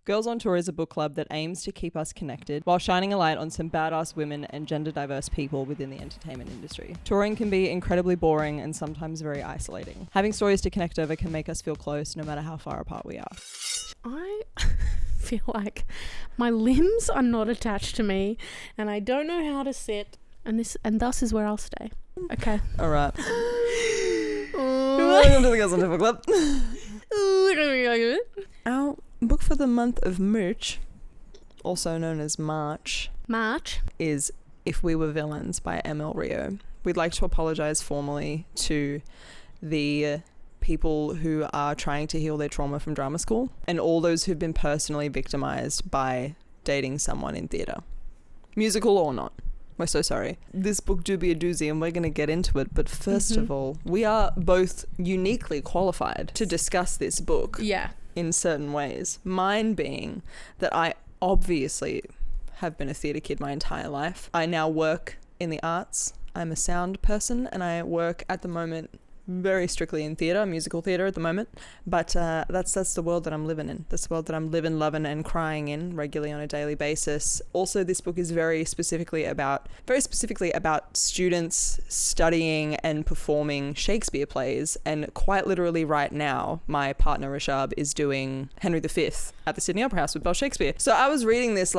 Girls on Tour is a book club that aims to keep us connected while shining a light on some badass women and gender diverse people within the entertainment industry. Touring can be incredibly boring and sometimes very isolating. Having stories to connect over can make us feel close no matter how far apart we are. I feel like my limbs are not attached to me and I don't know how to sit, and thus is where I'll stay. Okay. All right. Welcome to the Girls on Tour Club. Our book for the month of March, also known as March, is If We Were Villains by M.L Rio. We'd like to apologise formally to the people who are trying to heal their trauma from drama school and all those who've been personally victimised by dating someone in theatre. Musical or not. We're so sorry. This book do be a doozy and we're going to get into it. But first of all, we are both uniquely qualified to discuss this book. Yeah. In certain ways. Mine being that I obviously have been a theatre kid my entire life. I now work in the arts. I'm a sound person and I work at the moment very strictly in theatre, musical theatre at the moment. But that's the world that I'm living in. That's the world that I'm living, loving and crying in regularly on a daily basis. Also, this book is very specifically about students studying and performing Shakespeare plays. And quite literally right now, my partner Rashab is doing Henry V at the Sydney Opera House with Bell Shakespeare. So I was reading this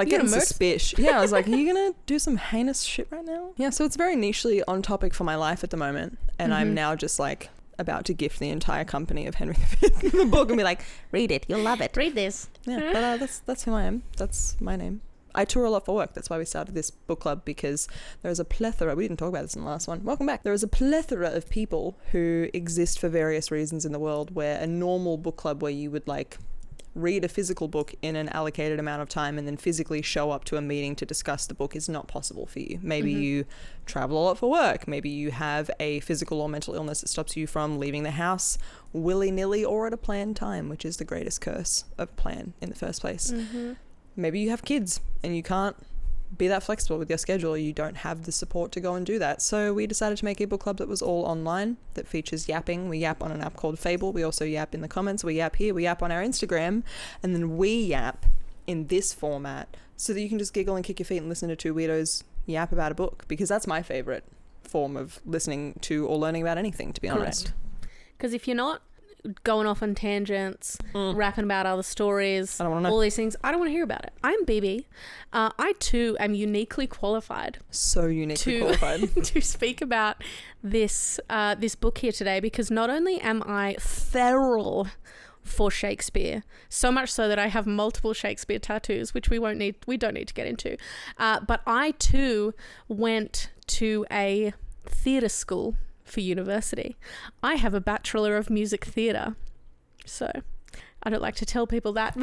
getting suspicious. Yeah, I was like, are you gonna do some heinous shit right now? Yeah, so it's very nichely on topic for my life at the moment, and I'm now just like about to gift the entire company of Henry V the book and be like, read it, you'll love it. Read this. Yeah, but that's who I am. That's my name. I tour a lot for work. That's why we started this book club, because there is a plethora. We didn't talk about this in the last one. Welcome back. There is a plethora of people who exist for various reasons in the world, where a normal book club where you would like read a physical book in an allocated amount of time and then physically show up to a meeting to discuss the book is not possible for you. Maybe you travel a lot for work. Maybe you have a physical or mental illness that stops you from leaving the house willy-nilly or at a planned time, which is the greatest curse of a plan in the first place. Maybe you have kids and you can't be that flexible with your schedule. You don't have the support to go and do that. So we decided to make a book club that was all online, that features yapping. We yap on an app called Fable. We also yap in the comments. We yap here. We yap on our Instagram. And then we yap in this format so that you can just giggle and kick your feet and listen to two weirdos yap about a book, because that's my favourite form of listening to or learning about anything, to be honest. Because if you're not going off on tangents, rapping about other stories, I don't want to know. All these things, I don't want to hear about it. I'm BB. I too am uniquely qualified. So uniquely qualified. To speak about this book here today, because not only am I feral for Shakespeare, so much so that I have multiple Shakespeare tattoos, which we don't need to get into, but I too went to a theatre school for university. I have a Bachelor of Music Theatre, so I don't like to tell people that,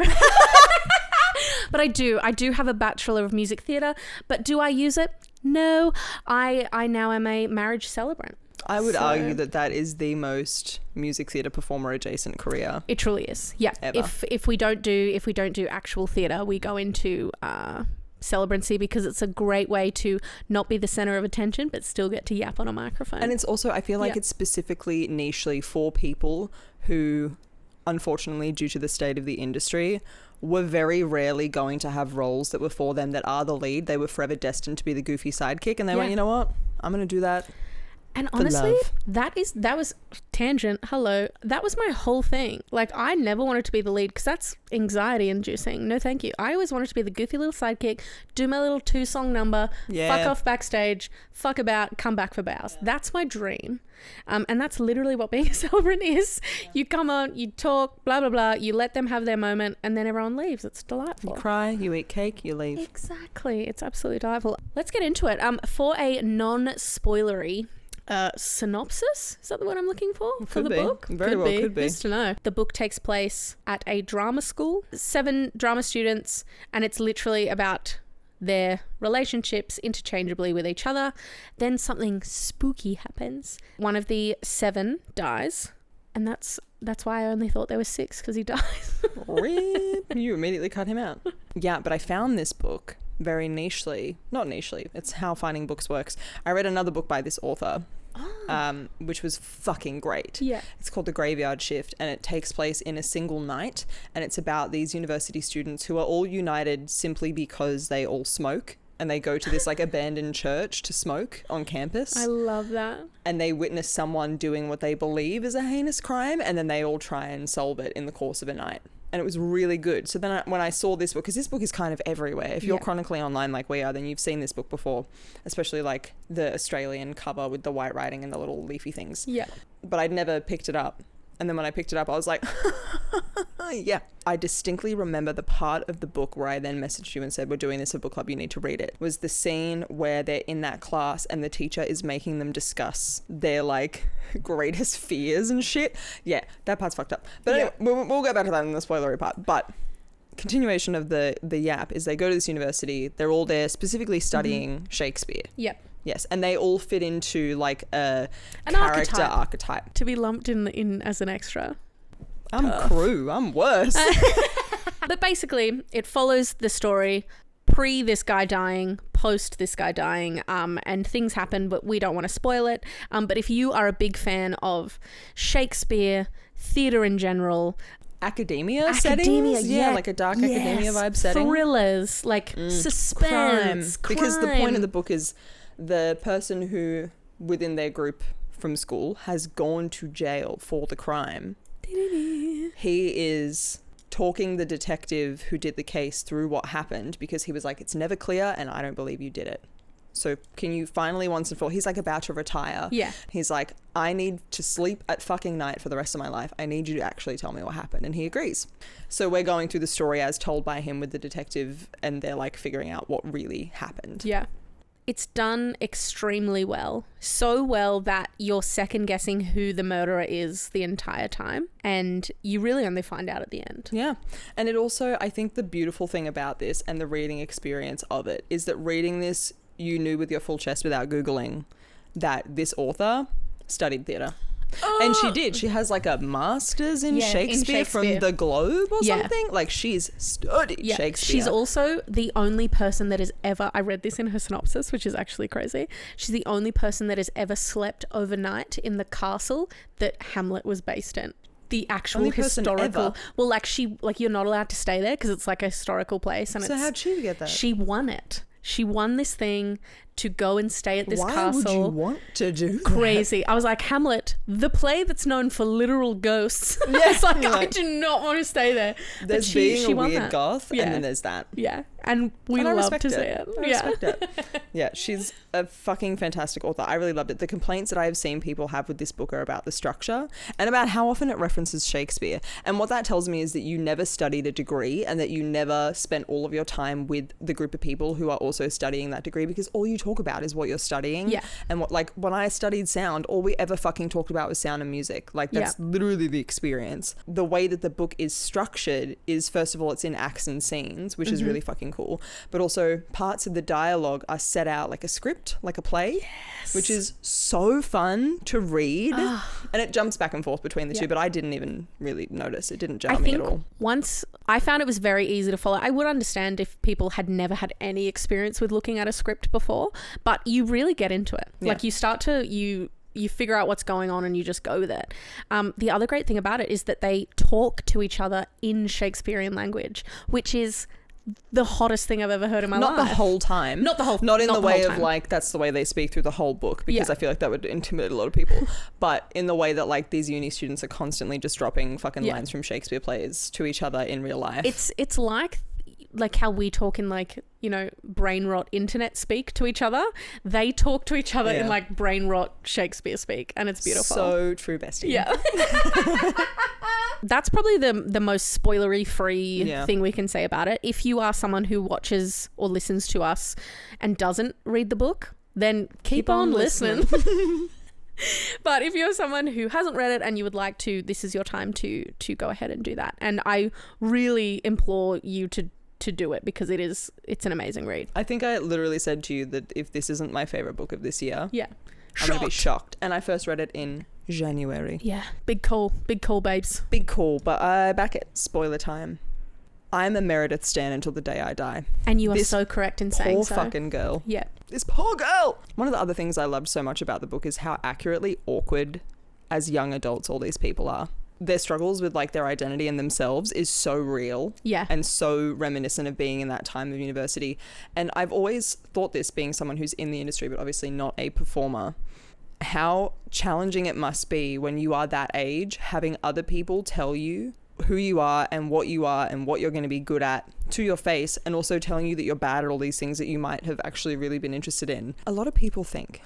but I do have a Bachelor of Music Theatre. But do I use it? No. I now am a marriage celebrant. I would argue that is the most music theatre performer adjacent career. It truly is. Yeah. Ever. If we don't do actual theatre, we go into celebrancy, because it's a great way to not be the center of attention but still get to yap on a microphone. And it's also, I feel like it's specifically nichely for people who, unfortunately, due to the state of the industry, were very rarely going to have roles that were for them that are the lead. They were forever destined to be the goofy sidekick, and they went, you know what, I'm going to do that. And honestly, that was tangent. Hello. That was my whole thing. Like, I never wanted to be the lead because that's anxiety inducing. No, thank you. I always wanted to be the goofy little sidekick, do my little 2-song number, fuck off backstage, fuck about, come back for bows. That's my dream. And that's literally what being a celebrant is. You come on, you talk, blah, blah, blah. You let them have their moment and then everyone leaves. It's delightful. You cry, you eat cake, you leave. Exactly. It's absolutely delightful. Let's get into it. For a non-spoilery synopsis, is that the word I'm looking for the book? Very well could be. Nice to know. The book takes place at a drama school, 7 drama students, and it's literally about their relationships interchangeably with each other. Then something spooky happens. One of the 7 dies, and that's why I only thought there were 6, because he dies. Rip. You immediately cut him out. Yeah, but I found this book very not nichely, it's how finding books works. I read another book by this author which was fucking great. Yeah. It's called The Graveyard Shift, and it takes place in a single night, and it's about these university students who are all united simply because they all smoke, and they go to this like abandoned church to smoke on campus. I love that. And they witness someone doing what they believe is a heinous crime, and then they all try and solve it in the course of a night. And it was really good. So then when I saw this book, because this book is kind of everywhere. If you're chronically online like we are, then you've seen this book before, especially like the Australian cover with the white writing and the little leafy things. Yeah. But I'd never picked it up. And then when I picked it up, I was like, yeah. I distinctly remember the part of the book where I then messaged you and said, we're doing this at book club, you need to read it, was the scene where they're in that class and the teacher is making them discuss their like greatest fears and shit. Yeah, that part's fucked up. But anyway, we'll go back to that in the spoilery part. But continuation of the yap is they go to this university. They're all there specifically studying Shakespeare. Yep. Yes, and they all fit into like an character archetype. To be lumped in as an extra. I'm crew. I'm worse. But basically, it follows the story pre this guy dying, post this guy dying, and things happen, but we don't want to spoil it. But if you are a big fan of Shakespeare, theatre in general, academia settings, like a dark academia vibe setting, thrillers, like suspense, crime. Because the point of the book is the person who within their group from school has gone to jail for the crime. He is talking the detective who did the case through what happened, because he was like, it's never clear and I don't believe you did it. So can you finally once and for all, he's like about to retire. Yeah. He's like, I need to sleep at fucking night for the rest of my life. I need you to actually tell me what happened. And he agrees. So we're going through the story as told by him with the detective, and they're like figuring out what really happened. Yeah. It's done extremely well. So well that you're second guessing who the murderer is the entire time. And you really only find out at the end. Yeah. And it also, I think the beautiful thing about this and the reading experience of it is that reading this, you knew with your full chest without Googling that this author studied theatre. And she did. She has like a master's in Shakespeare from the Globe or something. Like she's studied Shakespeare. She's also the only person that has ever, I read this in her synopsis, which is actually crazy. She's the only person that has ever slept overnight in the castle that Hamlet was based in. The actual only historical. Well, like you're not allowed to stay there because it's like a historical place. And so how'd she get that? She won it. She won this thing to go and stay at this castle. Why would you want to do crazy? I was like, Hamlet, the play that's known for literal ghosts. Yes, like I do not want to stay there. There's being a weird goth, and then there's that. Yeah, and we love to see it. I respect it. Yeah, she's a fucking fantastic author. I really loved it. The complaints that I have seen people have with this book are about the structure and about how often it references Shakespeare. And what that tells me is that you never studied a degree and that you never spent all of your time with the group of people who are also studying that degree, because all you talk about is what you're studying. Yeah. And what, like when I studied sound, all we ever fucking talked about was sound and music. Like that's literally the experience. The way that the book is structured is, first of all, it's in acts and scenes, which is really fucking cool. But also parts of the dialogue are set out like a script, like a play, which is so fun to read. And it jumps back and forth between the two, but I didn't even really notice. It didn't jar me at all. Once I found it was very easy to follow. I would understand if people had never had any experience with looking at a script before, but you really get into it. Like you start to, you figure out what's going on and you just go with it. The other great thing about it is that they talk to each other in Shakespearean language, which is the hottest thing I've ever heard in my life. Not the whole time. Not in the way of like that's the way they speak through the whole book, because I feel like that would intimidate a lot of people. But in the way that like these uni students are constantly just dropping fucking lines from Shakespeare plays to each other in real life. It's like how we talk in like, you know, brain rot internet speak to each other. They talk to each other in like brain rot Shakespeare speak, and it's beautiful. So true, bestie. Yeah. That's probably the most spoilery free thing we can say about it. If you are someone who watches or listens to us and doesn't read the book, then keep on listening. But if you're someone who hasn't read it and you would like to, this is your time to go ahead and do that. And I really implore you to do it, because it's an amazing read. I think I literally said to you that if this isn't my favorite book of this year, I'm going to be shocked. And I first read it in January. Yeah. Big call, babes. Big call, but I back it. Spoiler time. I'm a Meredith stan until the day I die. And you are so correct in saying so. Poor fucking girl. Yeah. This poor girl. One of the other things I loved so much about the book is how accurately awkward as young adults all these people are. Their struggles with like their identity and themselves is so real. Yeah. And so reminiscent of being in that time of university. And I've always thought this, being someone who's in the industry but obviously not a performer, how challenging it must be when you are that age, having other people tell you who you are and what you're going to be good at to your face, and also telling you that you're bad at all these things that you might have actually really been interested in. A lot of people think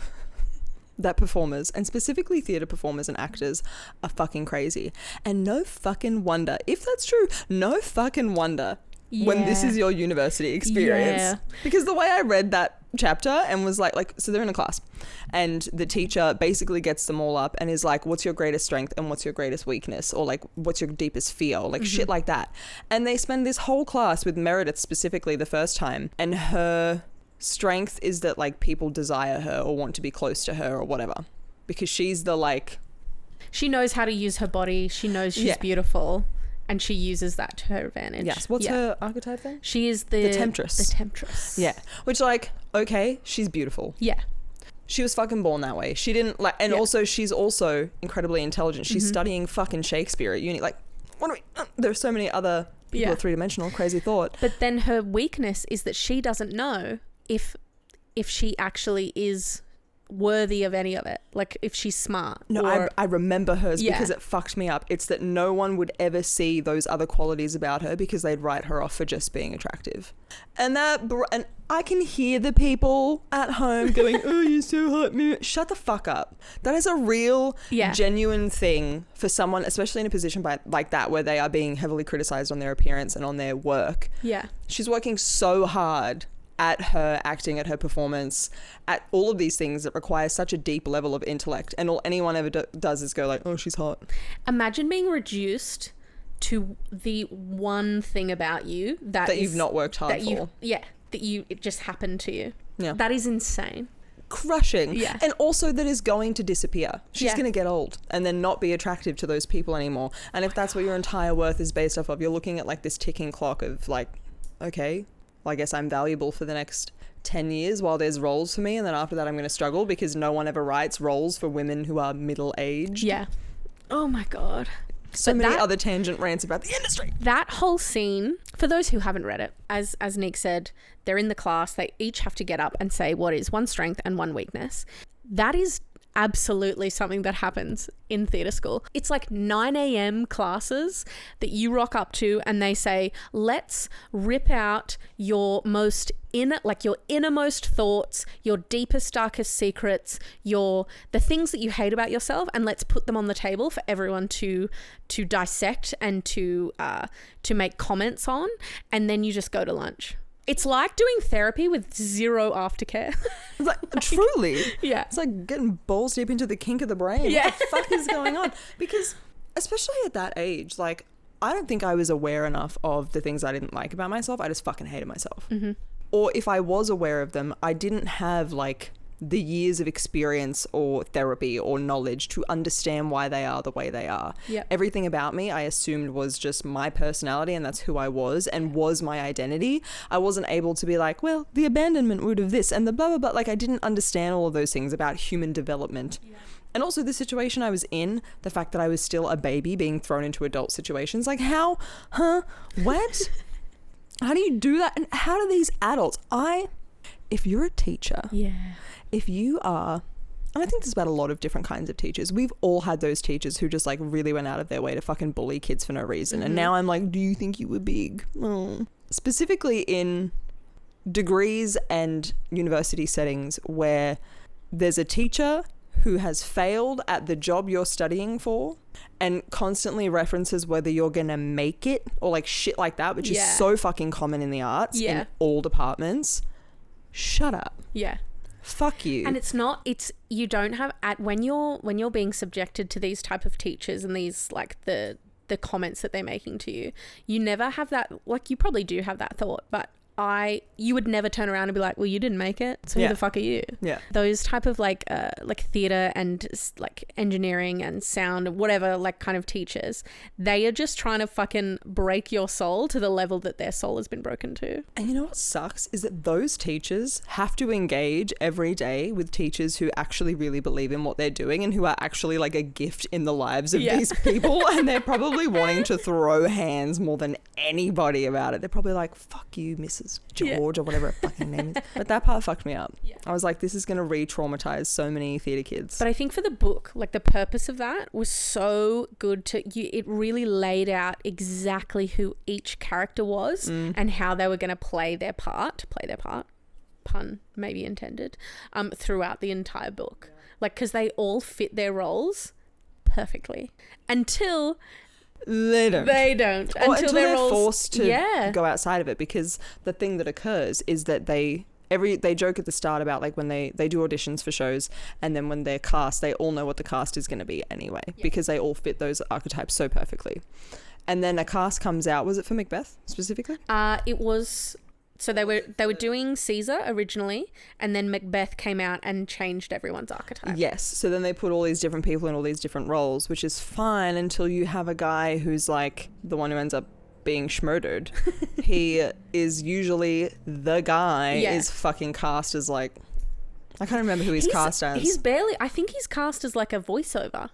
that performers, and specifically theatre performers and actors, are fucking crazy. And no fucking wonder, if that's true, no fucking wonder when this is your university experience. Yeah. Because the way I read that chapter and was like, so they're in a class and the teacher basically gets them all up and is like, what's your greatest strength and what's your greatest weakness, or like, what's your deepest fear, or like shit like that. And they spend this whole class with Meredith specifically the first time, and her strength is that like people desire her or want to be close to her or whatever, because she's the like, she knows how to use her body, she knows she's beautiful, and she uses that to her advantage. Yes. What's her archetype then? She is the temptress. The temptress. Yeah. Which, like, okay, she's beautiful. Yeah. She was fucking born that way. She didn't like, and also she's also incredibly intelligent. She's studying fucking Shakespeare at uni. Like, what do we? There's so many other people are three-dimensional. Crazy thought. But then her weakness is that she doesn't know if she actually is worthy of any of it, like if she's smart. No, I remember hers because it fucked me up. It's that no one would ever see those other qualities about her because they'd write her off for just being attractive. And and I can hear the people at home going, oh, you're so hot. Shut the fuck up. That is a real, genuine thing for someone, especially in a position like that where they are being heavily criticized on their appearance and on their work. Yeah. She's working so hard at her acting, at her performance, at all of these things that require such a deep level of intellect, and all anyone ever does is go like, oh, she's hot. Imagine being reduced to the one thing about you that you've not worked hard for. It just happened to you. Yeah. That is insane. Crushing. Yeah. And also that is going to disappear. She's going to get old and then not be attractive to those people anymore. And if that's what your entire worth is based off of, you're looking at like this ticking clock of like, okay, well, I guess I'm valuable for the next 10 years while there's roles for me, and then after that I'm going to struggle because no one ever writes roles for women who are middle-aged. Yeah. Oh my God. So many other tangent rants about the industry. That whole scene, for those who haven't read it, as Nick said, they're in the class, they each have to get up and say what is one strength and one weakness. That is absolutely something that happens in theatre school. It's like 9 a.m. classes that you rock up to and they say, let's rip out your your innermost thoughts, your deepest, darkest secrets, the things that you hate about yourself, and let's put them on the table for everyone to dissect and to make comments on, and then you just go to lunch. It's like doing therapy with zero aftercare. Like, truly. Yeah. It's like getting balls deep into the kink of the brain. Yeah. What the fuck is going on? Because especially at that age, like, I don't think I was aware enough of the things I didn't like about myself. I just fucking hated myself. Mm-hmm. Or if I was aware of them, I didn't have like the years of experience or therapy or knowledge to understand why they are the way they are. Yep. Everything about me I assumed was just my personality, and that's who I was and was my identity. I wasn't able to be like, well, the abandonment root of this and the blah, blah, blah. Like, I didn't understand all of those things about human development. Yeah. And also the situation I was in, the fact that I was still a baby being thrown into adult situations. Like, how? Huh? What? How do you do that? And how do these adults? If you're a teacher... Yeah. If you are, and I think this is about a lot of different kinds of teachers. We've all had those teachers who just like really went out of their way to fucking bully kids for no reason. Mm-hmm. And now I'm like, do you think you were big? Oh. Specifically in degrees and university settings where there's a teacher who has failed at the job you're studying for and constantly references whether you're going to make it or like shit like that, which is so fucking common in the arts in all departments. Shut up. Yeah. Fuck you. And you don't have when you're being subjected to these type of teachers and these like the comments that they're making to you, you never have that, like, you probably do have that thought, but you would never turn around and be like, well, you didn't make it, so who the fuck are you? Yeah. Those type of like theater and like engineering and sound, whatever, like kind of teachers, they are just trying to fucking break your soul to the level that their soul has been broken to. And you know what sucks is that those teachers have to engage every day with teachers who actually really believe in what they're doing and who are actually like a gift in the lives of these people, and they're probably wanting to throw hands more than anybody about it. They're probably like, fuck you, Mrs. George, or whatever her fucking name is. But that part fucked me up. Yeah. I was like, this is going to re-traumatize so many theatre kids. But I think for the book, like the purpose of that was so good it really laid out exactly who each character was and how they were going to play their part, pun maybe intended, throughout the entire book. Like, because they all fit their roles perfectly until They don't. Until they're roles, forced to go outside of it, because the thing that occurs is that they joke at the start about like when they do auditions for shows, and then when they're cast, they all know what the cast is going to be anyway, because they all fit those archetypes so perfectly. And then a cast comes out. Was it for Macbeth specifically? It was. So they were doing Caesar originally, and then Macbeth came out and changed everyone's archetype. Yes. So then they put all these different people in all these different roles, which is fine until you have a guy who's like the one who ends up being schmurdered. He is usually the guy is fucking cast as like, I can't remember who he's cast as. He's barely, I think he's cast as like a voiceover.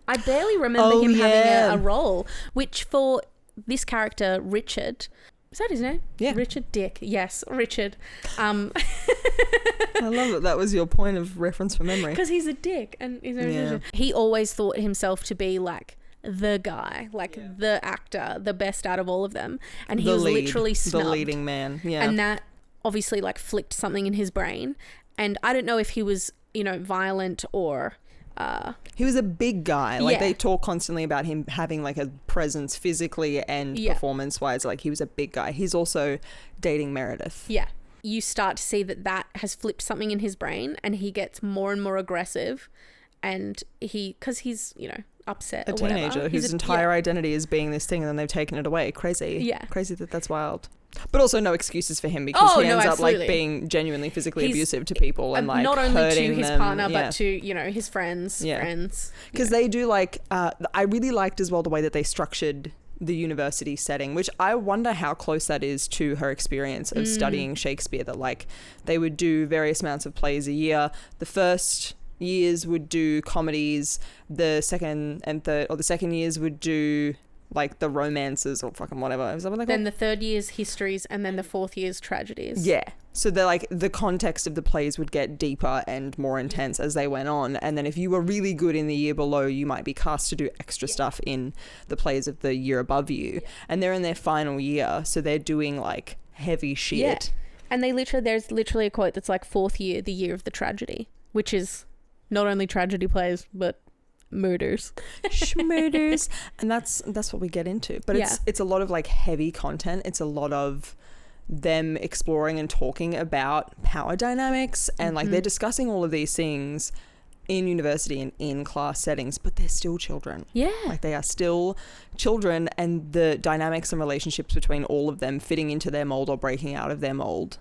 I barely remember him having a role, which for this character, Richard... Is that his name? Yeah. Richard Dick. Yes, Richard. I love that. That was your point of reference for memory. Because he's a dick. And he always thought himself to be like the guy, like the actor, the best out of all of them. And he was literally snubbed. The leading man. Yeah. And that obviously like flicked something in his brain. And I don't know if he was, violent or... he was a big guy. Like they talk constantly about him having like a presence physically and performance wise. Like he was a big guy. He's also dating Meredith. Yeah. You start to see that has flipped something in his brain, and he gets more and more aggressive, and because he's, upset a or teenager whatever. whose entire identity is being this thing, and then they've taken it away. Crazy. Yeah. Crazy that's wild. But also no excuses for him, because he ends up like being genuinely physically abusive to people, and like not only to his partner but to his friends. Because they do like I really liked as well the way that they structured the university setting, which I wonder how close that is to her experience of studying Shakespeare. That like they would do various amounts of plays a year. The first years would do comedies, the second and third, or the second years would do like the romances or fucking whatever. Is that what they call? Then the third year's histories, and then the fourth year's tragedies. Yeah. So they're like the context of the plays would get deeper and more intense as they went on. And then if you were really good in the year below, you might be cast to do extra stuff in the plays of the year above you. And they're in their final year, so they're doing like heavy shit. Yeah. And there's literally a quote that's like, fourth year, the year of the tragedy, which is not only tragedy plays, but murders. Schmurders. And that's what we get into. But it's a lot of like heavy content. It's a lot of them exploring and talking about power dynamics, and like they're discussing all of these things in university and in class settings, but they're still children. Yeah. Like they are still children, and the dynamics and relationships between all of them fitting into their mold or breaking out of their mold.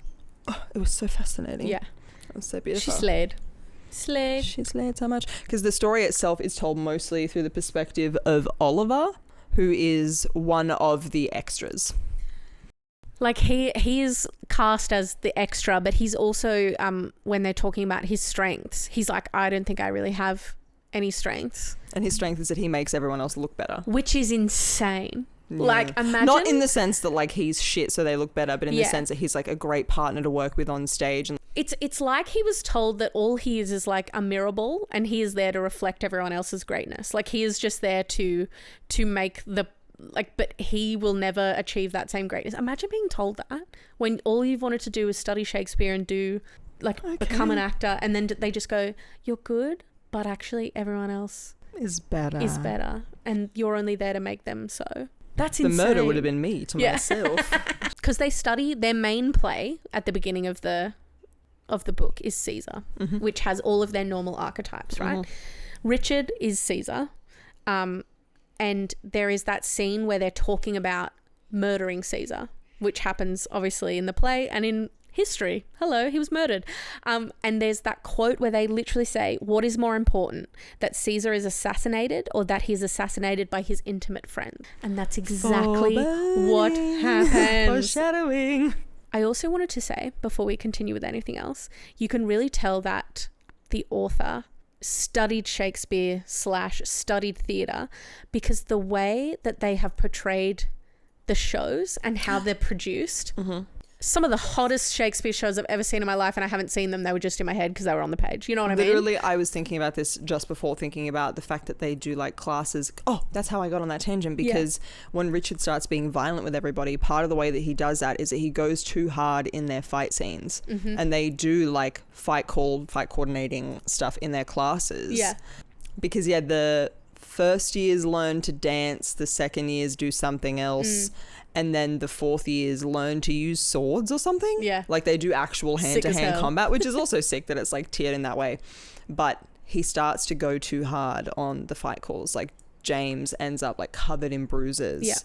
Oh, it was so fascinating. Yeah. It was so beautiful. She slayed So much, because the story itself is told mostly through the perspective of Oliver, who is one of the extras. Like he is cast as the extra, but he's also when they're talking about his strengths, he's like, I don't think I really have any strengths. And his strength is that he makes everyone else look better, which is insane. Yeah. Like, imagine, not in the sense that like he's shit so they look better, but in the sense that he's like a great partner to work with on stage. And it's like he was told that all he is like a mirror ball, and he is there to reflect everyone else's greatness. Like he is just there to make the like, but he will never achieve that same greatness. Imagine being told that when all you've wanted to do is study Shakespeare and do like become an actor, and then they just go, you're good, but actually everyone else is better, and you're only there to make them so. That's insane. The murder would have been me to myself. Because they study their main play at the beginning of the book is Caesar, which has all of their normal archetypes, right? Richard is Caesar, and there is that scene where they're talking about murdering Caesar, which happens obviously in the play and in history. Hello, he was murdered. And there's that quote where they literally say, what is more important, that Caesar is assassinated or that he's assassinated by his intimate friend? And that's exactly what happens. Foreshadowing. I also wanted to say, before we continue with anything else, you can really tell that the author studied Shakespeare / studied theatre, because the way that they have portrayed the shows and how they're produced, some of the hottest Shakespeare shows I've ever seen in my life, and I haven't seen them. They were just in my head because they were on the page. You know what I mean? Literally, I was thinking about this just before, thinking about the fact that they do like classes. Oh, that's how I got on that tangent, because when Richard starts being violent with everybody, part of the way that he does that is that he goes too hard in their fight scenes, and they do like fight coordinating stuff in their classes. Yeah. Because the first years learn to dance, the second years do something else. And then the fourth years learn to use swords or something. Yeah. Like they do actual hand-to-hand combat, which is also sick that it's like tiered in that way. But he starts to go too hard on the fight calls. Like James ends up like covered in bruises. Yeah.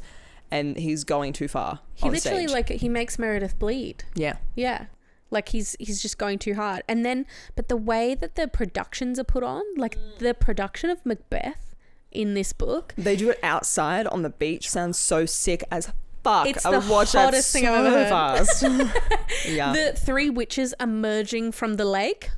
And he's going too far. He literally like he makes Meredith bleed. Yeah. Yeah. Like he's just going too hard. And then, but the way that the productions are put on, like the production of Macbeth in this book. They do it outside on the beach. Sounds so sick as fuck. It's I would watch the hottest thing I've ever heard. Fast. Yeah. The three witches emerging from the lake.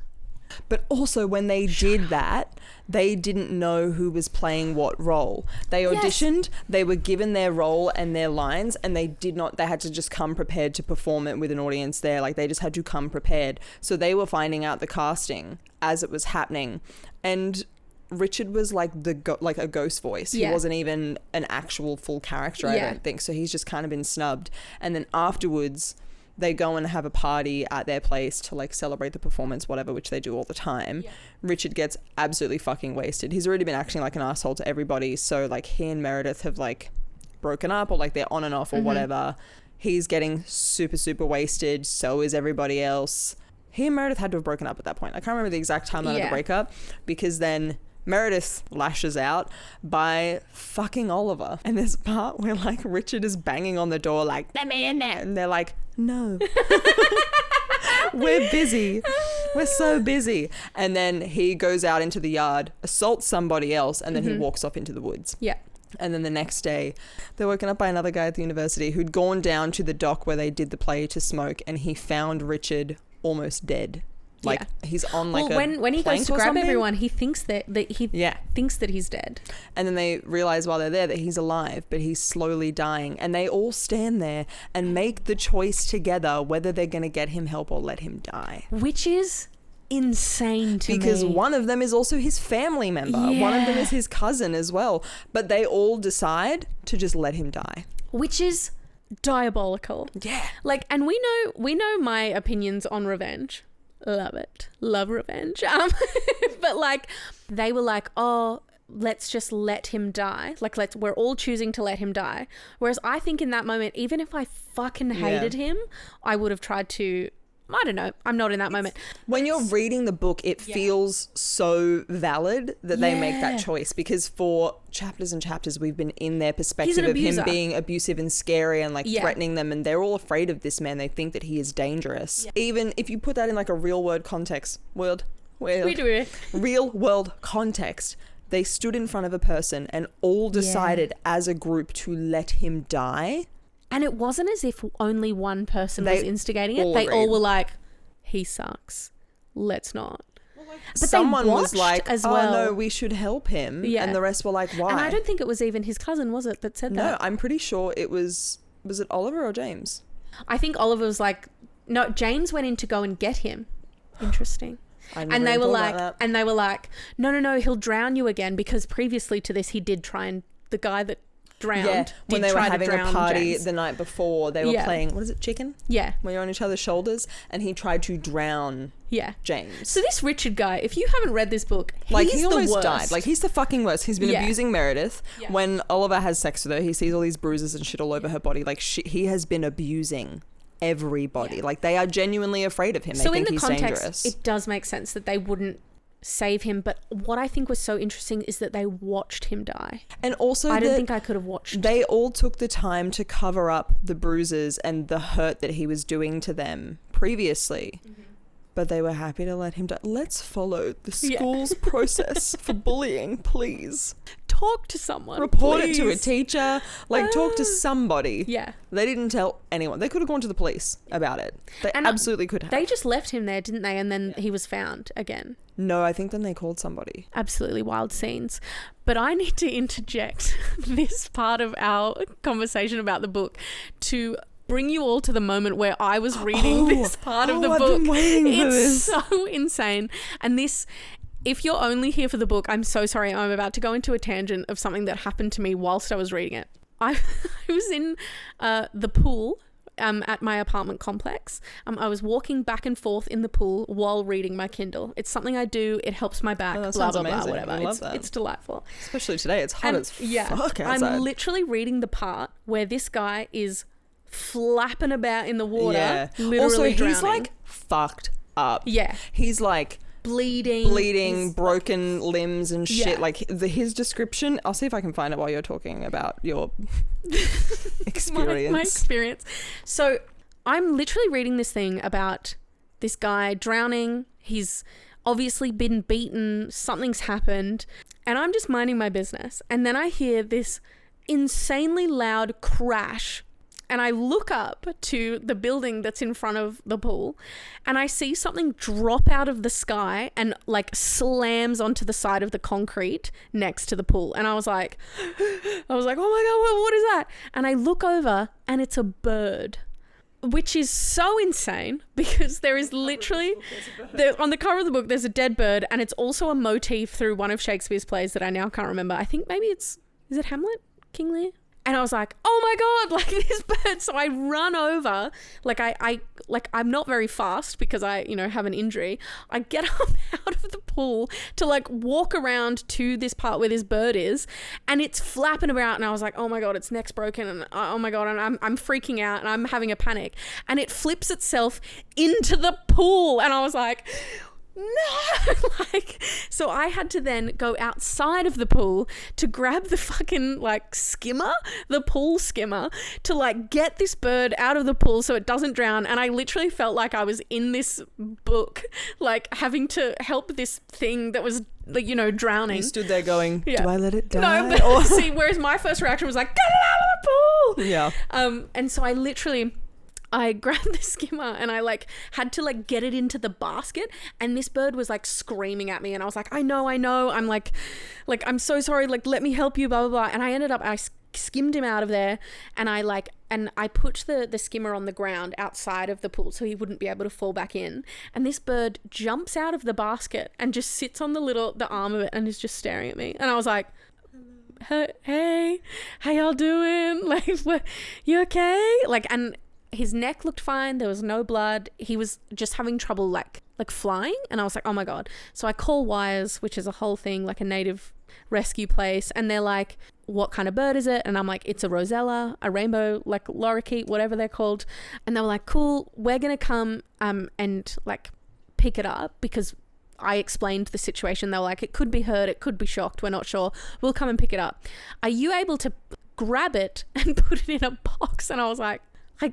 But also when they did that, they didn't know who was playing what role. They auditioned, they were given their role and their lines, and they had to just come prepared to perform it with an audience there. Like they just had to come prepared. So they were finding out the casting as it was happening. And Richard was like like a ghost voice. He wasn't even an actual full character, I don't think. So he's just kind of been snubbed. And then afterwards, they go and have a party at their place to like celebrate the performance, whatever, which they do all the time. Yeah. Richard gets absolutely fucking wasted. He's already been acting like an asshole to everybody. So like he and Meredith have like broken up, or like they're on and off or whatever. He's getting super, super wasted. So is everybody else. He and Meredith had to have broken up at that point. I can't remember the exact timeline of the breakup, because then Meredith lashes out by fucking Oliver. And there's a part where like Richard is banging on the door like, let me in there. And they're like, no. We're busy. We're so busy. And then he goes out into the yard, assaults somebody else, and then he walks off into the woods. Yeah. And then the next day, they're woken up by another guy at the university who'd gone down to the dock where they did the play to smoke, and he found Richard almost dead. Like he's on like when he goes to grab everyone, he thinks that thinks that he's dead. And then they realize while they're there that he's alive, but he's slowly dying. And they all stand there and make the choice together whether they're going to get him help or let him die. Which is insane to me. Because one of them is also his family member. Yeah. One of them is his cousin as well. But they all decide to just let him die. Which is diabolical. Yeah. Like, and we know my opinions on revenge. Love it. Love revenge. But like they were like, oh, let's just let him die. Like we're all choosing to let him die. Whereas I think in that moment, even if I fucking hated him, I would have tried to, I don't know. I'm not in that moment. When you're reading the book, it feels so valid that they make that choice, because for chapters and chapters, we've been in their perspective of him being abusive and scary and like threatening them, and they're all afraid of this man. They think that he is dangerous. Yeah. Even if you put that in like a real world context, real world context, they stood in front of a person and all decided as a group to let him die. And it wasn't as if only one person was instigating it. They all were like, he sucks. Let's not. But someone was like, as well. Oh no, we should help him. Yeah. And the rest were like, why? And I don't think it was even his cousin, was it, that said that? No, I'm pretty sure it was it Oliver or James? I think Oliver was like, no, James went in to go and get him. Interesting. And they were like, no, he'll drown you again, because previously to this, he did try, and the guy that drowned when they were having a party James. The night before, they were playing, what is it, chicken? Yeah. When you're on each other's shoulders, and he tried to drown James. So this Richard guy, if you haven't read this book, like he almost died. Like he's the fucking worst. He's been abusing Meredith. Yeah. When Oliver has sex with her, he sees all these bruises and shit all over her body. Like he has been abusing everybody. Like they are genuinely afraid of him. They think he's dangerous. It does make sense that they wouldn't save him. But what I think was so interesting is that they watched him die. And also I don't think I could have watched. They all took the time to cover up the bruises and the hurt that he was doing to them previously. Mm-hmm. But they were happy to let him die. Let's follow the school's process for bullying, please. Talk to someone. Report it to a teacher. Like, talk to somebody. Yeah. They didn't tell anyone. They could have gone to the police about it. They absolutely could have. They just left him there, didn't they? And then he was found again. No, I think then they called somebody. Absolutely wild scenes. But I need to interject this part of our conversation about the book to bring you all to the moment where I was reading this part of the book. I've been waiting for this. So insane. And this, if you're only here for the book, I'm so sorry. I'm about to go into a tangent of something that happened to me whilst I was reading it. I was in the pool at my apartment complex. I was walking back and forth in the pool while reading my Kindle. It's something I do. It helps my back, blah, blah, blah, whatever. I love that. It's delightful. Especially today. It's hot as fuck outside. I'm literally reading the part where this guy is flapping about in the water, literally also, drowning. He's like fucked up. Yeah. He's like bleeding, broken limbs and shit. Yeah. Like his description, I'll see if I can find it while you're talking about your experience. my experience. So I'm literally reading this thing about this guy drowning. He's obviously been beaten. Something's happened. And I'm just minding my business. And then I hear this insanely loud crash. And I look up to the building that's in front of the pool and I see something drop out of the sky and like slams onto the side of the concrete next to the pool. And I was like, oh my God, what is that? And I look over and it's a bird, which is so insane because there is literally, on the cover of the book, there's a dead bird and it's also a motif through one of Shakespeare's plays that I now can't remember. I think maybe is it Hamlet? King Lear? And I was like, oh my God, like this bird. So I run over, like I'm not very fast because I, have an injury. I get up out of the pool to like walk around to this part where this bird is and it's flapping about. And I was like, oh my God, its neck's broken. And oh my God, and I'm freaking out and I'm having a panic. And it flips itself into the pool. And I was like, no, so I had to then go outside of the pool to grab the fucking skimmer, the pool skimmer, to like get this bird out of the pool so it doesn't drown. And I literally felt like I was in this book, like having to help this thing that was drowning. You stood there going, do I let it die? No, but see, whereas my first reaction was like, get it out of the pool. Yeah. And so I grabbed the skimmer and I had to get it into the basket and this bird was screaming at me and I was like, I know, I'm like I'm so sorry, let me help you, blah blah blah. And I skimmed him out of there and I put the skimmer on the ground outside of the pool so he wouldn't be able to fall back in, and this bird jumps out of the basket and just sits on the arm of it and is just staring at me. And I was like, hey, how y'all doing? You okay? And his neck looked fine. There was no blood. He was just having trouble like flying. And I was like, oh my God. So I call Wires, which is a whole thing, a native rescue place. And they're like, what kind of bird is it? And I'm like, it's a rosella, a rainbow, lorikeet, whatever they're called. And they were like, cool, we're going to come and pick it up because I explained the situation. They were like, it could be hurt. It could be shocked. We're not sure. We'll come and pick it up. Are you able to grab it and put it in a box? And I was like,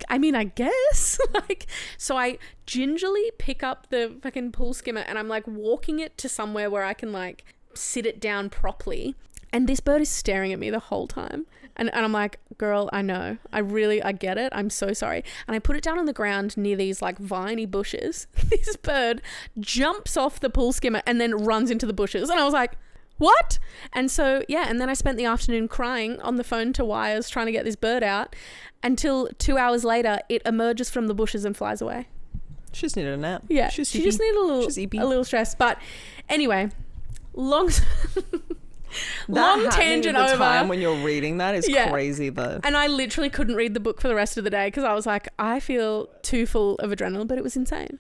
I mean, I guess. So I gingerly pick up the fucking pool skimmer and I'm walking it to somewhere where I can sit it down properly. And this bird is staring at me the whole time. And I'm like, girl, I know. I get it. I'm so sorry. And I put it down on the ground near these viney bushes. This bird jumps off the pool skimmer and then runs into the bushes. And I was like, what? And so, yeah. And then I spent the afternoon crying on the phone to Wires trying to get this bird out until 2 hours later, it emerges from the bushes and flies away. She just needed a nap. Yeah. She just needed a little stress. But anyway, long tangent over. The time when you're reading that is crazy though. And I literally couldn't read the book for the rest of the day because I was like, I feel too full of adrenaline, but it was insane.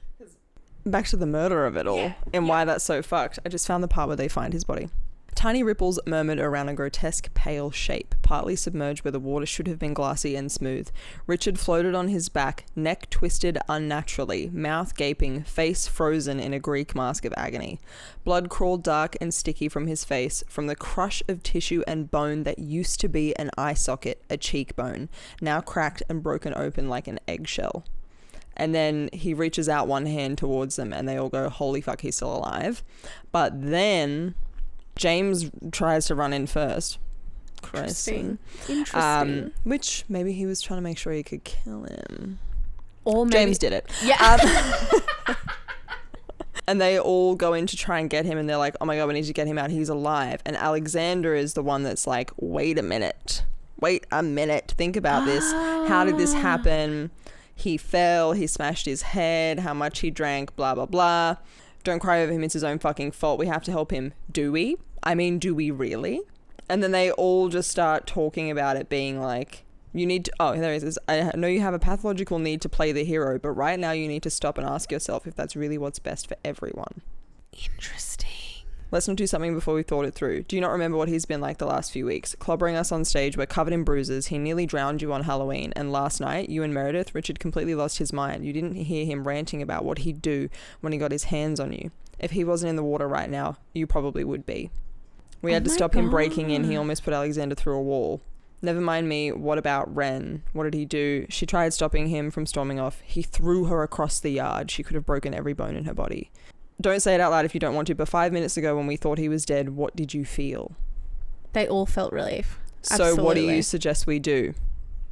Back to the murder of it all and why that's so fucked. I just found the part where they find his body. Tiny ripples murmured around a grotesque pale shape, partly submerged where the water should have been glassy and smooth. Richard floated on his back, neck twisted unnaturally, mouth gaping, face frozen in a Greek mask of agony. Blood crawled dark and sticky from his face, from the crush of tissue and bone that used to be an eye socket, a cheekbone, now cracked and broken open like an eggshell. And then he reaches out one hand towards them and they all go, holy fuck, he's still alive. But then James tries to run in first. Interesting. Which maybe he was trying to make sure he could kill him. Or maybe James did it. Yeah. And they all go in to try and get him and they're like, oh my God, we need to get him out. He's alive. And Alexander is the one that's like, wait a minute. Think about this. How did this happen? He fell, he smashed his head, how much he drank, blah, blah, blah. Don't cry over him, it's his own fucking fault. We have to help him. Do we? I mean, do we really? And then they all just start talking about it being like, you need to, oh, there he is. I know you have a pathological need to play the hero, but right now you need to stop and ask yourself if that's really what's best for everyone. Interesting. Let's not do something before we thought it through. Do you not remember what he's been like the last few weeks? Clobbering us on stage, we're covered in bruises. He nearly drowned you on Halloween. And last night, you and Meredith, Richard completely lost his mind. You didn't hear him ranting about what he'd do when he got his hands on you. If he wasn't in the water right now, you probably would be. We had to stop him breaking in. He almost put Alexander through a wall. Never mind me. What about Ren? What did he do? She tried stopping him from storming off. He threw her across the yard. She could have broken every bone in her body. Don't say it out loud if you don't want to, but 5 minutes ago when we thought he was dead, what did you feel? They all felt relief. So what do you suggest we do?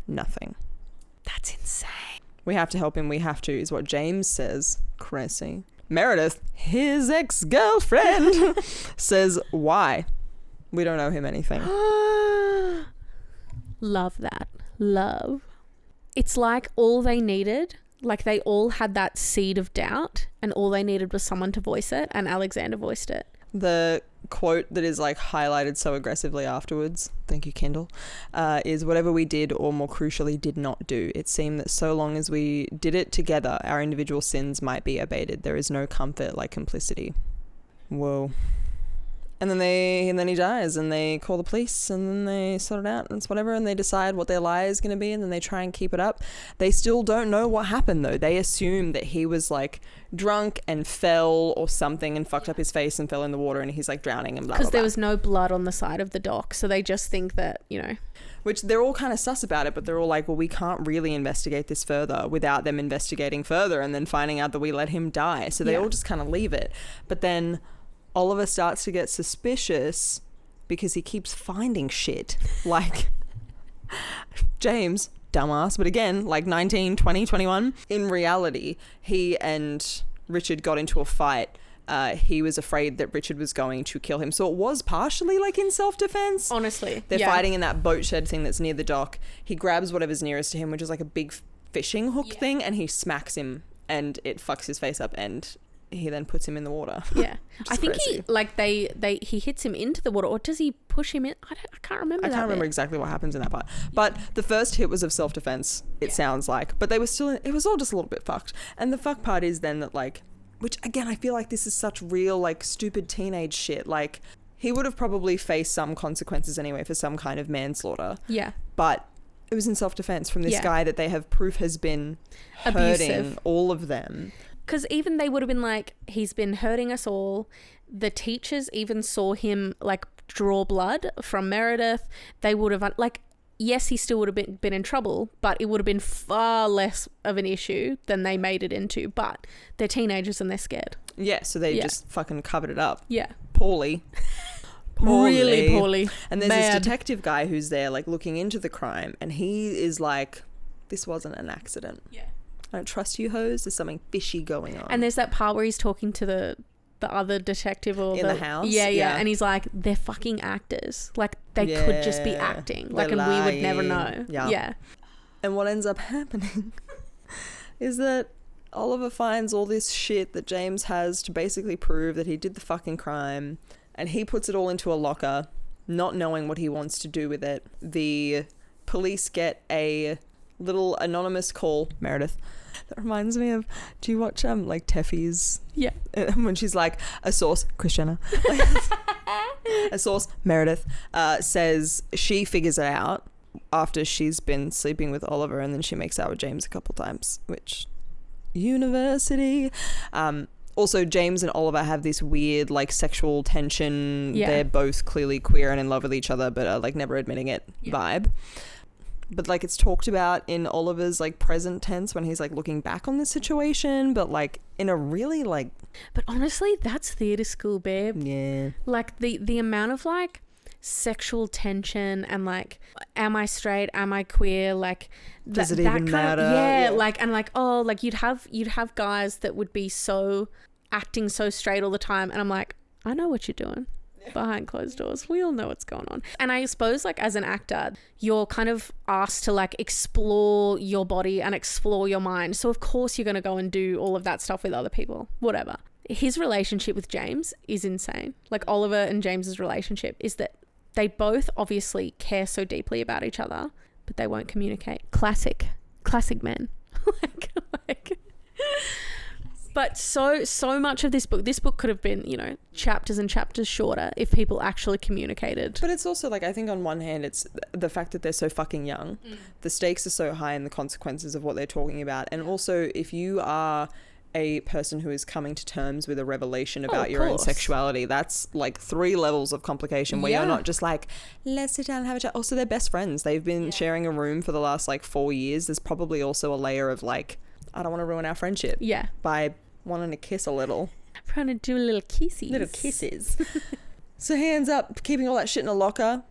Nothing. That's insane. We have to help him. We have to, is what James says. Crazy. Meredith, his ex-girlfriend, says, why? We don't owe him anything. Love that. Love. It's like all they needed, like they all had that seed of doubt and all they needed was someone to voice it, and Alexander voiced it. The quote that is like highlighted so aggressively afterwards, thank you Kendall, is whatever we did or more crucially did not do, it seemed that so long as we did it together, our individual sins might be abated. There is no comfort like complicity. Whoa. And then he dies and they call the police and then they sort it out and it's whatever and they decide what their lie is going to be and then they try and keep it up. They still don't know what happened though. They assume that he was like drunk and fell or something and fucked up his face and fell in the water and he's like drowning and blah, blah, blah. Because there was no blood on the side of the dock. So they just think that, you know. Which they're all kind of sus about it, but they're all like, well, we can't really investigate this further without them investigating further and then finding out that we let him die. So they all just kind of leave it. But then Oliver starts to get suspicious because he keeps finding shit. Like, James, dumbass, but again, like 19, 20, 21. In reality, he and Richard got into a fight. He was afraid that Richard was going to kill him. So it was partially like in self-defense. Honestly. They're fighting in that boat shed thing that's near the dock. He grabs whatever's nearest to him, which is like a big fishing hook thing, and he smacks him and it fucks his face up and he then puts him in the water. Yeah. I think he hits him into the water, or does he push him in? I can't remember. I can't remember exactly what happens in that part. But the first hit was of self-defense, it sounds like. But they were still, it was all just a little bit fucked. And the fuck part is then that like, which again, I feel like this is such real like stupid teenage shit. Like he would have probably faced some consequences anyway for some kind of manslaughter. Yeah. But it was in self-defense from this guy that they have proof has been hurting abusive. All of them. Because even they would have been like, he's been hurting us all. The teachers even saw him like draw blood from Meredith. They would have like, yes, he still would have been in trouble, but it would have been far less of an issue than they made it into. But they're teenagers and they're scared. Yeah, so they just fucking covered it up. Yeah. Poorly. Really poorly. And there's this detective guy who's there like looking into the crime and he is like, this wasn't an accident. Yeah. I don't trust you, hoes. There's something fishy going on. And there's that part where he's talking to the other detective or in the house. Yeah. And he's like, they're fucking actors. Like they could just be acting. Like, and we would never know. Yeah. And what ends up happening is that Oliver finds all this shit that James has to basically prove that he did the fucking crime, and he puts it all into a locker, not knowing what he wants to do with it. The police get a little anonymous call, Meredith. That reminds me of, do you watch like Teffy's? Yeah. When she's like, a source, Kris Jenner. A source, Meredith, says she figures it out after she's been sleeping with Oliver, and then she makes out with James a couple times, which, university. Also, James and Oliver have this weird like sexual tension. Yeah. They're both clearly queer and in love with each other, but are like never admitting it vibe. But like it's talked about in Oliver's like present tense when he's like looking back on the situation, but like in a really like... But honestly, that's theatre school, babe. Yeah. Like the amount of like sexual tension and like, am I straight? Am I queer? Like does it even matter? Yeah, like, and like, oh, like you'd have guys that would be so acting so straight all the time, and I'm like, I know what you're doing behind closed doors. We all know what's going on. And I suppose like as an actor, you're kind of asked to like explore your body and explore your mind. So of course you're going to go and do all of that stuff with other people, whatever. His relationship with James is insane. Like Oliver and James's relationship is that they both obviously care so deeply about each other, but they won't communicate. Classic men. like But so much of this book could have been, you know, chapters and chapters shorter if people actually communicated. But it's also like, I think on one hand, it's the fact that they're so fucking young. The stakes are so high in the consequences of what they're talking about. And also, if you are a person who is coming to terms with a revelation about your own sexuality, that's like 3 levels of complication where you're not just like, let's sit down and have a chat. Also, they're best friends. They've been sharing a room for the last like 4 years. There's probably also a layer of like, I don't want to ruin our friendship. Yeah. By wanting to kiss a little. Trying to do a little kisses. Little kisses. So he ends up keeping all that shit in a locker.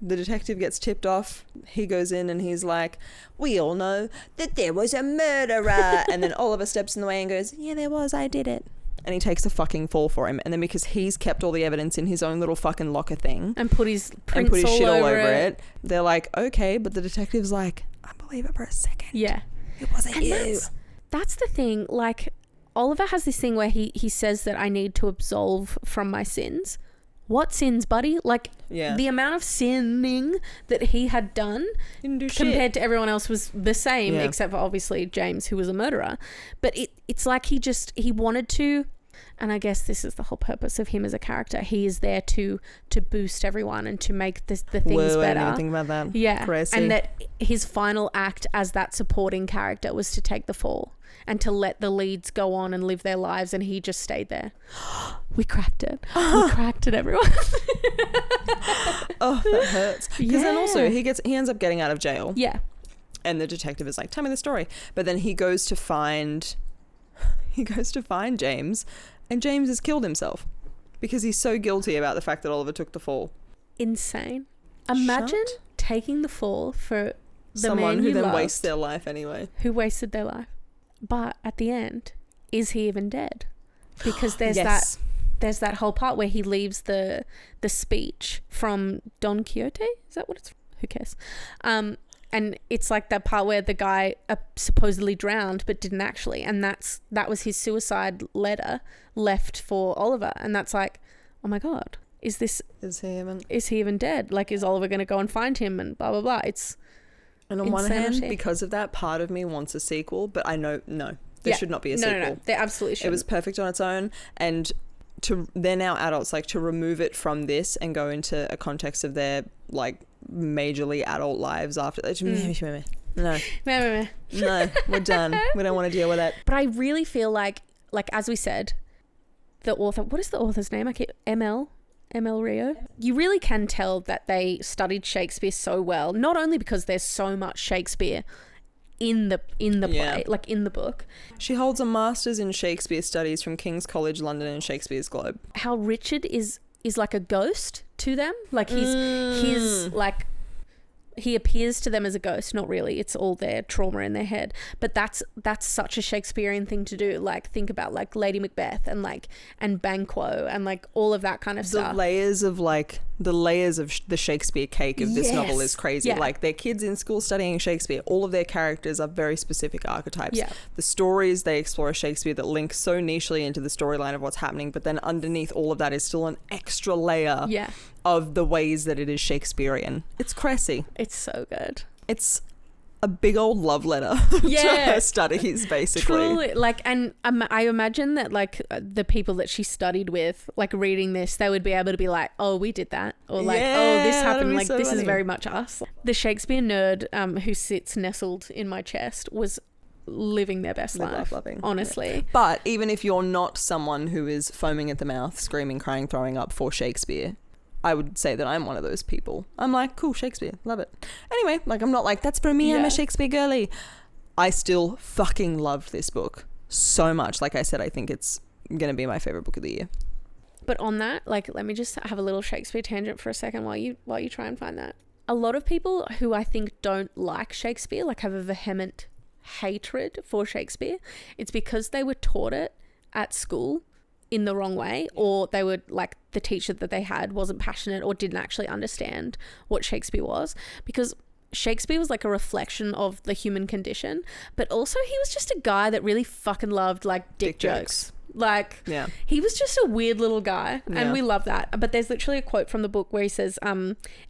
The detective gets tipped off. He goes in and he's like, we all know that there was a murderer. And then Oliver steps in the way and goes, yeah, there was. I did it. And he takes a fucking fall for him. And then because he's kept all the evidence in his own little fucking locker thing. And put his prints shit all over it. They're like, okay. But the detective's like, I believe it for a second. Yeah. It wasn't you. That's the thing. Like, Oliver has this thing where he says that I need to absolve from my sins. What sins, buddy? Like, the amount of sinning that he had done compared to everyone else was the same, except for obviously James, who was a murderer. But it's like he wanted to, and I guess this is the whole purpose of him as a character. He is there to boost everyone and to make the things better. I didn't think about that. Yeah. Crazy. And that his final act as that supporting character was to take the fall and to let the leads go on and live their lives, and he just stayed there. We cracked it. We cracked it, everyone. Oh, that hurts. Because then also he ends up getting out of jail. Yeah. And the detective is like, tell me the story. But then he goes to find James, and James has killed himself because he's so guilty about the fact that Oliver took the fall. Insane. Imagine taking the fall for someone who then loved, wastes their life anyway. Who wasted their life. But at the end, is he even dead? Because there's that whole part where he leaves the speech from Don Quixote. Is that what it's? Who cares? And it's like that part where the guy supposedly drowned but didn't actually, and that was his suicide letter left for Oliver. And that's like, oh my god, is he even dead? Like, is Oliver going to go and find him and blah blah blah? It's And on one hand, because of that, part of me wants a sequel, but I know, there should not be a sequel. No, there absolutely shouldn't. It was perfect on its own, and they're now adults, like, to remove it from this and go into a context of their, like, majorly adult lives after that. No, we're done. We don't want to deal with that. But I really feel like as we said, the author, what is the author's name? M.L Rio. You really can tell that they studied Shakespeare so well, not only because there's so much Shakespeare in the play, like in the book. She holds a master's in Shakespeare studies from King's College London and Shakespeare's Globe. How Richard is like a ghost to them. Like he's like, he appears to them as a ghost. Not really. It's all their trauma in their head. But that's such a Shakespearean thing to do. Like, think about like Lady Macbeth and Banquo and like all of that kind of stuff. The layers of the Shakespeare cake of this novel is crazy. Yeah. Like, they're kids in school studying Shakespeare. All of their characters are very specific archetypes. Yeah. The stories they explore Shakespeare that link so nichely into the storyline of what's happening, but then underneath all of that is still an extra layer of the ways that it is Shakespearean. It's crazy. It's so good. It's a big old love letter to her studies, basically. Truly, like, and I imagine that, like, the people that she studied with, like, reading this, they would be able to be like, oh, we did that, or like, oh, this happened, like, so this funny. Is very much us. The Shakespeare nerd who sits nestled in my chest was living their best life, honestly. Yeah. But even if you're not someone who is foaming at the mouth, screaming, crying, throwing up for Shakespeare, I would say that I'm one of those people. I'm like, cool, Shakespeare, love it. Anyway, like, I'm not like, that's for me, I'm a Shakespeare girly. I still fucking loved this book so much. Like I said, I think it's going to be my favorite book of the year. But on that, like, let me just have a little Shakespeare tangent for a second while you try and find that. A lot of people who I think don't like Shakespeare, like, have a vehement hatred for Shakespeare. It's because they were taught it at school in the wrong way, or they were like, the teacher that they had wasn't passionate or didn't actually understand what Shakespeare was, because Shakespeare was like a reflection of the human condition, but also he was just a guy that really fucking loved like dick jokes. Like, he was just a weird little guy, and we love that. But there's literally a quote from the book where he says,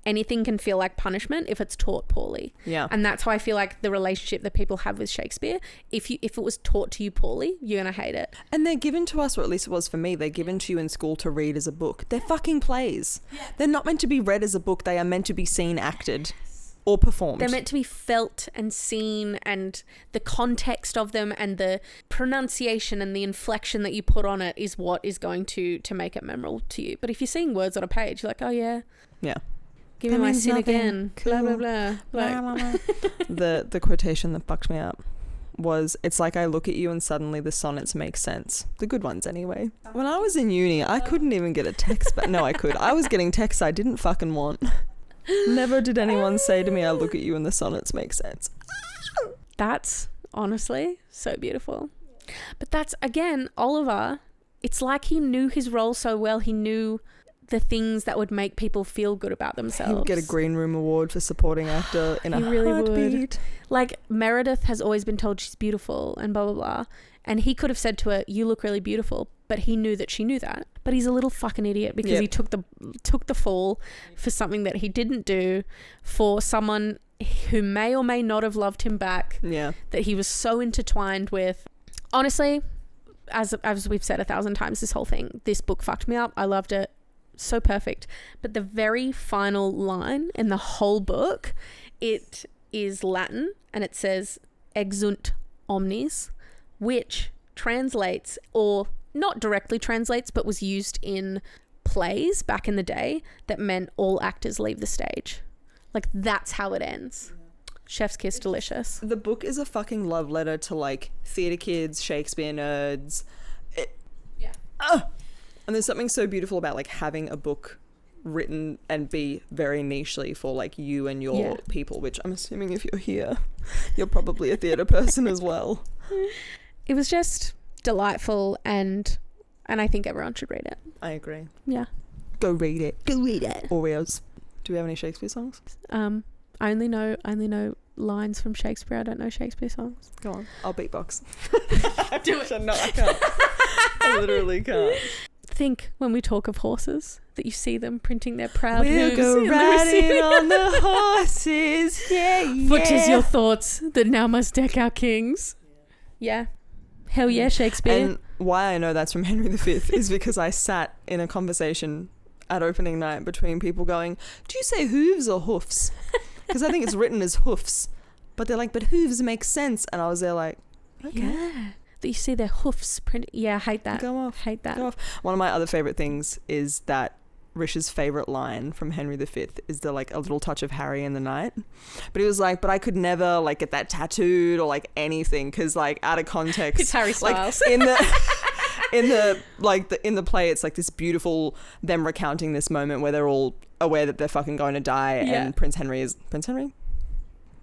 anything can feel like punishment if it's taught poorly. Yeah. And that's how I feel like the relationship that people have with Shakespeare, if it was taught to you poorly, you're going to hate it. And they're given to us, or at least it was for me, they're given to you in school to read as a book. They're fucking plays. Yeah. They're not meant to be read as a book. They are meant to be seen, acted, or performed. They're meant to be felt and seen, and the context of them and the pronunciation and the inflection that you put on it is what is going to make it memorable to you. But if you're seeing words on a page, you're like, oh yeah, give me my sin again, cool. Blah blah blah. Like, the quotation that fucked me up was, it's like I look at you and suddenly the sonnets make sense. The good ones anyway. When I was in uni, I couldn't even get a text back. No, I could. I was getting texts I didn't fucking want. Never did anyone say to me, I look at you and the sonnets make sense. That's honestly so beautiful. But that's, again, Oliver, it's like he knew his role so well. He knew the things that would make people feel good about themselves. He would get a Green Room Award for supporting actor in a heartbeat. Would. Like, Meredith has always been told she's beautiful and blah, blah, blah. And he could have said to her, you look really beautiful. But he knew that she knew that. But he's a little fucking idiot because he took the fall for something that he didn't do, for someone who may or may not have loved him back. Yeah. That he was so intertwined with. Honestly, as we've said 1,000 times, this whole thing, this book fucked me up. I loved it. So perfect. But the very final line in the whole book, it is Latin, and it says exunt omnes, which translates, or not directly translates, but was used in plays back in the day, that meant all actors leave the stage. Like, that's how it ends. Chef's kiss, delicious. The book is a fucking love letter to, like, theatre kids, Shakespeare nerds. And there's something so beautiful about, like, having a book written and be very nichely for, like, you and your people, which I'm assuming if you're here, you're probably a theatre person as well. It was just delightful, and I think everyone should read it. I agree. Yeah. Go read it. Oreos. Do we have any Shakespeare songs? I only know lines from Shakespeare. I don't know Shakespeare songs. Go on. I'll beatbox. Do it. No, I can't. I literally can't. Think, when we talk of horses, that you see them printing their proud hooves. We'll go riding on the horses. Yeah. What is your thoughts that now must deck our kings? Yeah. Hell yeah, Shakespeare. And why I know that's from Henry V is because I sat in a conversation at opening night between people going, do you say hooves or hoofs? Because I think it's written as hoofs. But they're like, but hooves make sense. And I was there like, okay. Yeah. That you see their hoofs printed. Yeah, I hate that. Go off. Hate that. Go off. One of my other favourite things is that Rish's favourite line from Henry V is the, like, a little touch of Harry in the night. But he was like, but I could never, like, get that tattooed or, like, anything, because, like, out of context. It's Harry Styles. Like, in the play, it's like this beautiful, them recounting this moment where they're all aware that they're fucking going to die, and Prince Henry?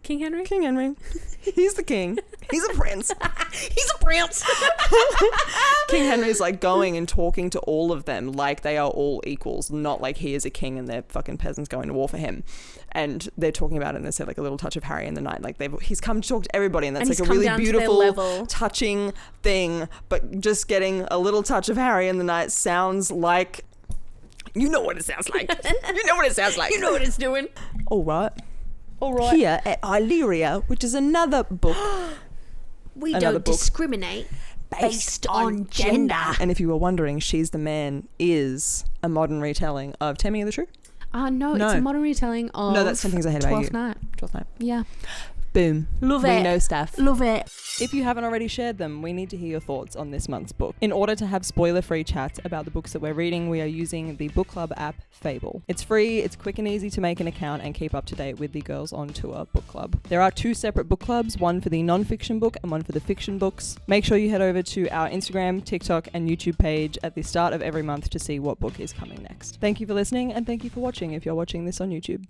King Henry? King Henry. He's the king. He's a prince. He's a prince. King Henry's like going and talking to all of them like they are all equals, not like he is a king and they're fucking peasants going to war for him. And they're talking about it, and they said, like, a little touch of Harry in the night. Like, he's come to talk to everybody, and that's like a really beautiful, touching thing. But just getting a little touch of Harry in the night sounds like, you know what it sounds like. You know what it sounds like. You know what it's doing. All right. All right. here at M.L Rio, which is another book. We Another don't book discriminate based on gender. And if you were wondering, She's the Man is a modern retelling of Taming of the Shrew. No, it's a modern retelling of... No, that's 10 Things I Hate About You. Twelfth Night. Twelfth Night. Yeah. Boom. Love We it. know stuff. Love it. If you haven't already shared them, we need to hear your thoughts on this month's book. In order to have spoiler-free chats about the books that we're reading, we are using the book club app Fable. It's free, it's quick and easy to make an account and keep up to date with the Girls on Tour book club. There are 2 separate book clubs, one for the non-fiction book and one for the fiction books. Make sure you head over to our Instagram, TikTok and YouTube page at the start of every month to see what book is coming next. Thank you for listening and thank you for watching if you're watching this on YouTube.